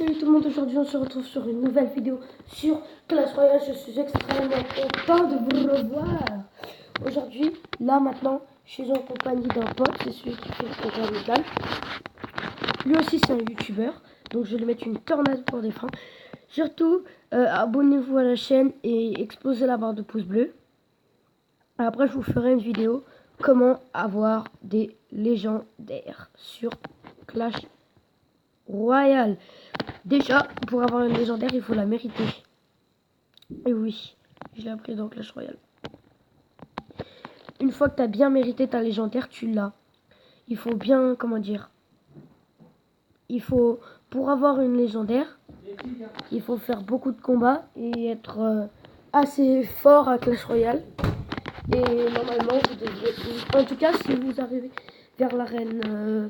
Salut tout le monde, aujourd'hui on se retrouve sur une nouvelle vidéo sur Clash Royale. Je suis extrêmement content de vous revoir. Aujourd'hui, là maintenant, je suis en compagnie d'un pote, c'est celui qui fait le programme local. Lui aussi c'est un youtubeur, donc je vais lui mettre une tornade pour défendre. Surtout, abonnez-vous à la chaîne et explosez la barre de pouce bleu. Après je vous ferai une vidéo comment avoir des légendaires sur Clash Royale. Déjà, pour avoir une légendaire, il faut la mériter. Et oui, je l'ai appris dans Clash Royale. Une fois que tu as bien mérité ta légendaire, tu l'as. Il faut bien, comment dire, pour avoir une légendaire, il faut faire beaucoup de combats et être assez fort à Clash Royale. Et normalement, vous devez, en tout cas, si vous arrivez vers l'arène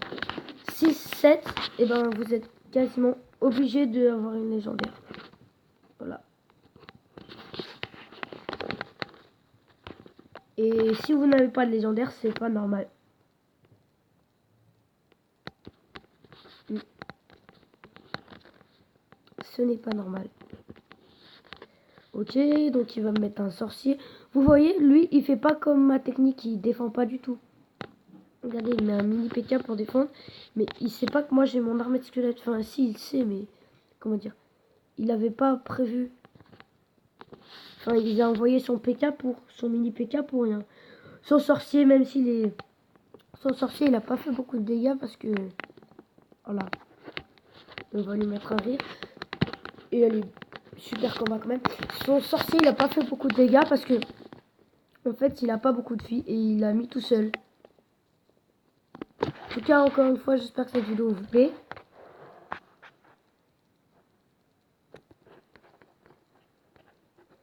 6-7, et ben vous êtes quasiment obligé d'avoir une légendaire. Voilà. Et si vous n'avez pas de légendaire, c'est pas normal. Ce n'est pas normal. Ok, donc il va me mettre un sorcier. Vous voyez, lui, il fait pas comme ma technique, il défend pas du tout. Regardez, il met un mini PK pour défendre. Mais il sait pas que moi j'ai mon armée de squelette. Enfin, si, il sait, mais comment dire, il avait pas prévu. Enfin, il a envoyé son PK pour son mini PK pour rien. Son sorcier, même s'il est... Son sorcier, il a pas fait beaucoup de dégâts parce que... Voilà. On va lui mettre un rire. Et elle est super combat quand même. Son sorcier, il a pas fait beaucoup de dégâts parce que... En fait, il a pas beaucoup de filles et il l'a mis tout seul. En tout cas, encore une fois, j'espère que cette vidéo vous plaît.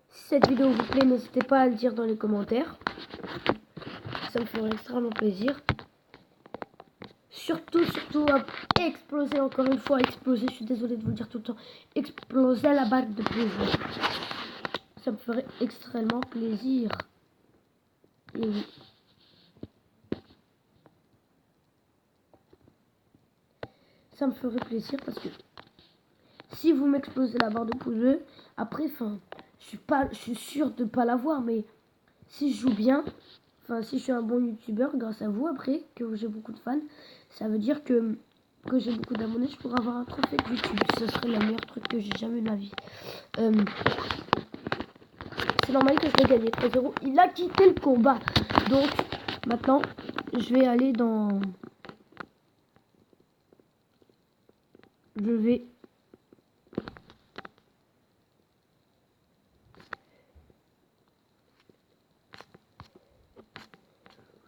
Si cette vidéo vous plaît, n'hésitez pas à le dire dans les commentaires. Ça me ferait extrêmement plaisir. Surtout à exploser, encore une fois, exploser. Je suis désolée de vous le dire tout le temps. Exploser la barre de plaisir. Ça me ferait extrêmement plaisir. Et oui. Ça me ferait plaisir parce que si vous m'explosez la barre de pouce bleu, après, enfin, je suis sûr de pas l'avoir, mais si je joue bien, enfin, si je suis un bon youtubeur, grâce à vous, après, que j'ai beaucoup de fans, ça veut dire que j'ai beaucoup d'abonnés, je pourrais avoir un trophée de YouTube. Ce serait le meilleur truc que j'ai jamais eu de ma vie. C'est normal que je l'ai gagné 3-0. Il a quitté le combat. Donc, maintenant, je vais aller dans... Je vais...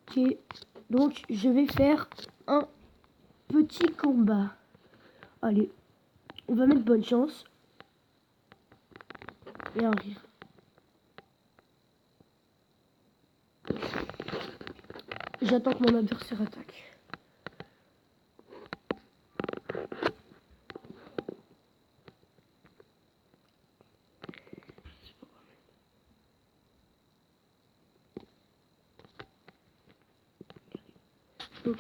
Ok. Donc, je vais faire un petit combat. Allez. On va mettre bonne chance. Et un rire. J'attends que mon adversaire attaque. Donc,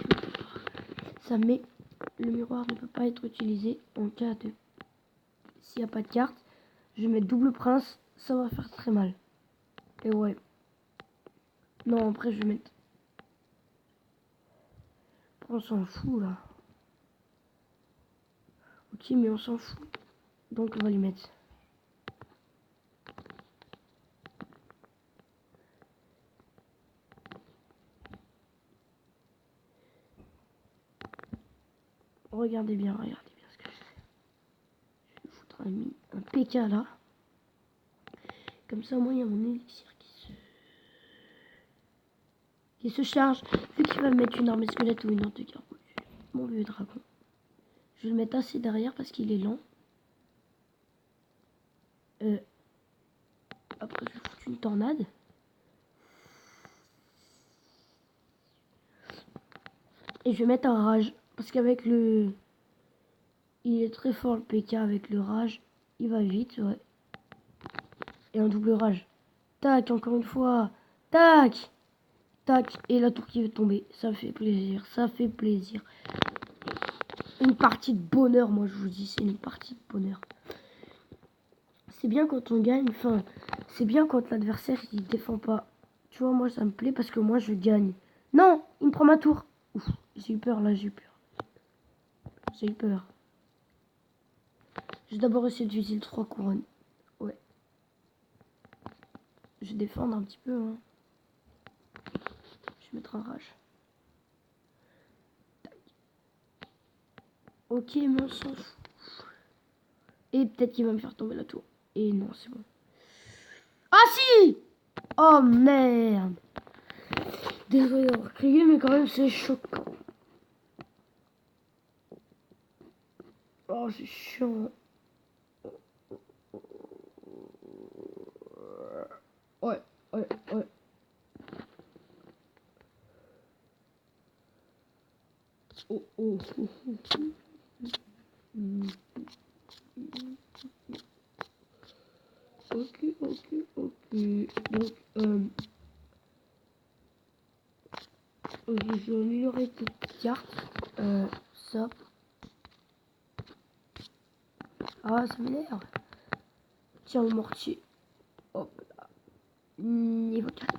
ça met... Le miroir ne peut pas être utilisé en cas de... S'il n'y a pas de carte, je vais mettre double prince. Ça va faire très mal. Et ouais. Non, après, je vais mettre... On s'en fout, là. Ok, mais on s'en fout. Donc, on va lui mettre... Regardez bien ce que je fais. Je vais foutre un PK là. Comme ça, moi, il y a mon élixir qui se charge. Vu qu'il va me mettre une armée squelette ou une autre garde. Mon vieux dragon. Je vais le mettre assez derrière parce qu'il est lent. Après, je vais foutre une tornade. Et je vais mettre un rage. Parce qu'avec le... Il est très fort le PK avec le rage. Il va vite, ouais. Et un double rage. Tac, encore une fois. Tac. Tac. Et la tour qui va tomber. Ça fait plaisir. Ça fait plaisir. une partie de bonheur, moi je vous dis, c'est une partie de bonheur. C'est bien quand on gagne, enfin, c'est bien quand l'adversaire il défend pas. Tu vois, moi ça me plaît parce que moi je gagne. Non, il me prend ma tour. Ouf, j'ai eu peur là, j'ai eu peur. J'ai eu peur. J'ai d'abord essayé d'utiliser le 3 couronnes. Ouais. Je vais défendre un petit peu. Hein. Je vais mettre un rage. Tac. Ok, mais on s'en fout. Et peut-être qu'il va me faire tomber la tour. Et non, c'est bon. Ah si! Oh merde! Désolé d'avoir crié, mais quand même c'est choquant. Oh, c'est chiant. Ouais, ouais, ouais. Oh, oh, oh, oh. Ok, ok, ok. Donc, je vais améliorer cette carte. Ça. Ah, ça m'énerve. Tiens, le mortier. Hop là. Niveau 4.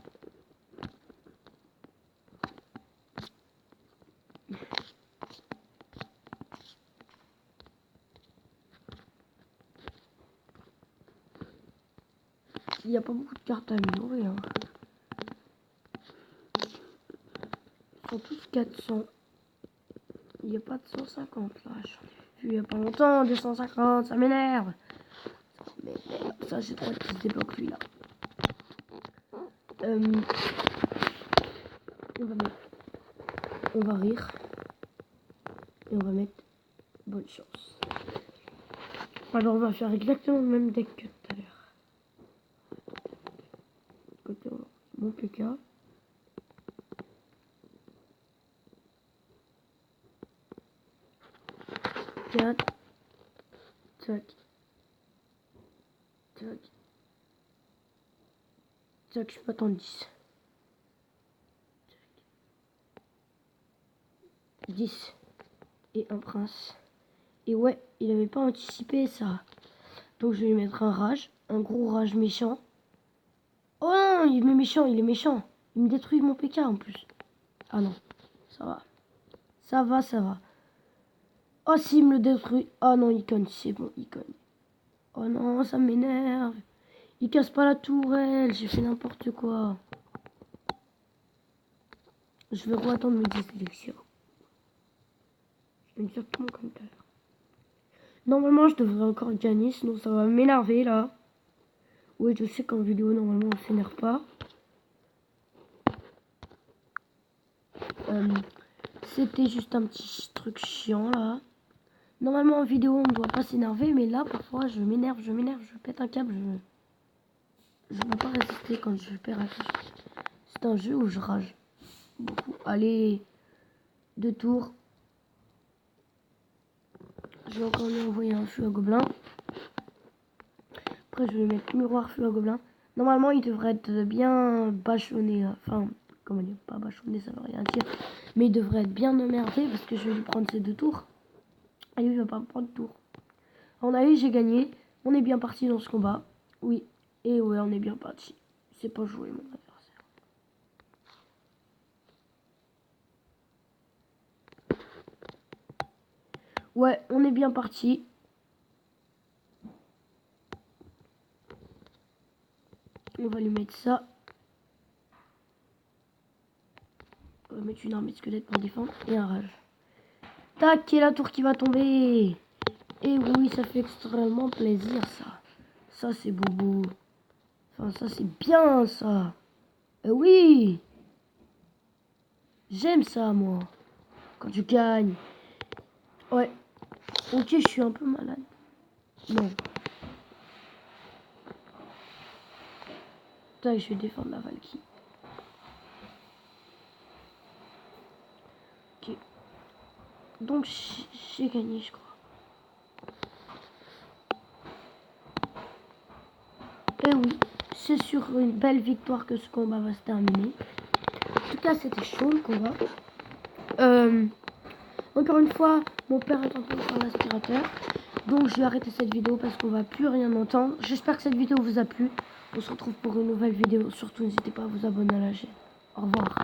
Il n'y a pas beaucoup de cartes à améliorer. Hein. Ils sont tous 400. Il n'y a pas de 150 là. J'en ai vu il n'y a pas longtemps. 250, ça m'énerve. Mais ça, j'ai trop qu'il se débloque lui là. On va rire. Et on va mettre bonne chance. Alors on va faire exactement le même deck que tout à l'heure. Côté mon PK. 4. Tac. Tac. Tac, je peux attendre 10. 10. Et un prince. Et ouais, il avait pas anticipé ça. Donc je vais lui mettre un rage. Un gros rage méchant. Oh non, il est méchant, il est méchant. Il me détruit mon PK en plus. Ah non, ça va. Ça va, ça va. Oh s'il me le détruit. Oh non, il cogne, c'est bon, il cogne. Oh non, ça m'énerve. Il casse pas la tourelle, j'ai fait n'importe quoi. Je vais re-attendre mes 10 élections. Exactement comme tout à l'heure. Normalement, je devrais encore gagner, sinon ça va m'énerver là. Oui, je sais qu'en vidéo, normalement, on s'énerve pas. C'était juste un petit truc chiant là. Normalement, en vidéo, on ne doit pas s'énerver, mais là, parfois, je m'énerve, je pète un câble. Je ne peux pas résister quand je perds un câble. C'est un jeu où je rage beaucoup. Allez, 2 tours. Je vais encore lui envoyer un feu à gobelin. Après, je vais mettre miroir feu à gobelin. Normalement, il devrait être bien bâchonné. Enfin, comment dire, pas bâchonné, ça veut rien dire. Mais il devrait être bien emmerdé parce que je vais lui prendre ses 2 tours. Et lui, il va pas me prendre de tour. On a eu, j'ai gagné. On est bien parti dans ce combat. Oui. Et ouais, on est bien parti. C'est pas joué, mon adversaire. Ouais, on est bien parti. On va lui mettre ça. On va mettre une armée de squelettes pour défendre. Et un rage. Tac, et la tour qui va tomber. Et oui, ça fait extrêmement plaisir, ça. Ça, c'est bobo. Enfin, ça, c'est bien, ça. Oui. J'aime ça, moi. Quand tu gagnes. Ouais. Ok, je suis un peu malade. Non. Tac, je vais défendre la Valkyrie. Ok. Donc, j'ai gagné, je crois. Et oui, c'est sur une belle victoire que ce combat va se terminer. En tout cas, c'était chaud le combat. Encore une fois, mon père est en train de faire l'aspirateur. Donc je vais arrêter cette vidéo parce qu'on va plus rien entendre. J'espère que cette vidéo vous a plu. On se retrouve pour une nouvelle vidéo. Surtout n'hésitez pas à vous abonner à la chaîne. Au revoir.